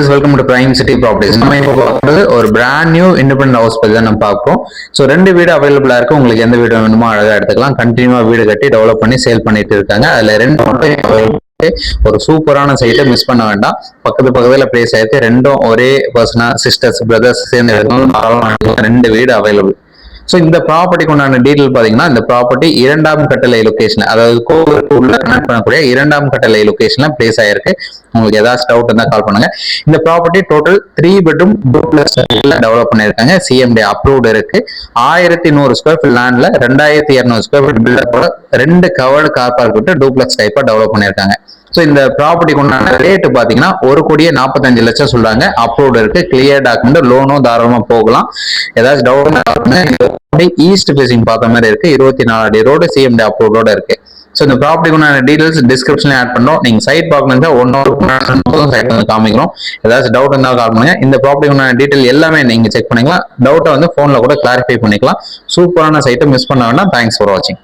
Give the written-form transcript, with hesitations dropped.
Viewers, welcome to prime city properties. நம்ம இப்போ பார்க்குறது ஒரு பிராண்ட் நியூ இண்டிபெண்டன்ட் ஹவுஸ் பத்தி தான் நம்ம பார்ப்போம். ஸோ 2 வீடு அவைலபிளா இருக்கு. உங்களுக்கு எந்த வீடு வேணுமோ அழகா எடுத்துக்கலாம். கண்டினியூவா வீடு கட்டி டெவலப் பண்ணி சேல் பண்ணிட்டு இருக்காங்க. அதுல 2 ஒரு சூப்பரான சைட்டை மிஸ் பண்ண வேண்டாம். பக்கத்துல பிளேஸ் ஆயிருக்கு. 2 ஒரே பர்சனா, சிஸ்டர்ஸ் பிரதர்ஸ் சேர்ந்து 2 வீடு அவைலபிள். ஸோ இந்த ப்ராப்பர்ட்டிக்கு உண்டான டீட்டெயில் பார்த்தீங்கன்னா, இந்த ப்ராப்பர்ட்டி 2ஆம் கட்டளை லொகேஷன், அதாவது கோவிலுக்கு உள்ள கனெக்ட் பண்ணக்கூடிய 2ஆம் கட்டளை லொகேஷன்ல பிளேஸ் ஆயிருக்கு. உங்களுக்கு ஏதாவது டவுட் இருந்தால் கால் பண்ணுங்க. இந்த property total 3 bedroom duplex develop பண்ணியிருக்காங்க. சிஎம்டி அப்ரூவ்டு இருக்கு. 1100 ஸ்கொயர் ஃபீட் லேண்ட்ல 2200 ஸ்கொயர் ஃபீட் பில்டப்போட 2 கவர்டு கார் பார்க் விட்டு டூப்ளெக்ஸ் டைப்பா டெவலப் பண்ணியிருக்காங்க. ஸோ இந்த ப்ராப்பர்ட்டிக்கு உண்டான ரேட் பார்த்தீங்கன்னா 1,45,00,000 சொல்றாங்க. அப்ரூவ்டு இருக்கு. கிளியர் டாக்குமெண்ட், லோனும் தாராளமா போகலாம். ஏதாச்சும் டவுட், ஈஸ்ட் ஃபேசிங் பார்த்த மாதிரி இருக்கு. 24 அடி ரோடு, சிஎம்டி அப்ரூவ்டோட இருக்கு. ஸோ இந்த ப்ராப்பர்ட்டிக்கு உண்டான டீடைல்ஸ் டிஸ்கிரிப்ஷன்ல ஆட் பண்ணோம். நீங்க சைட் பார்க்கணும்னா 1 ஹவர் சைட் வந்து காமிக்கிறோம். ஏதாச்சும் டவுட் இருந்தாலும் கால் பண்ணுங்க. இந்த ப்ராப்பர்ட்டிக்கு உண்டான டீடைல் எல்லாமே நீங்க செக் பண்ணிக்கலாம். டவுட்டை வந்து போன்ல கூட கிளாரிஃபை பண்ணிக்கலாம். சூப்பரான சைட்டை மிஸ் பண்ண வேண்டாம். தேங்க்ஸ் ஃபார் வாட்சிங்.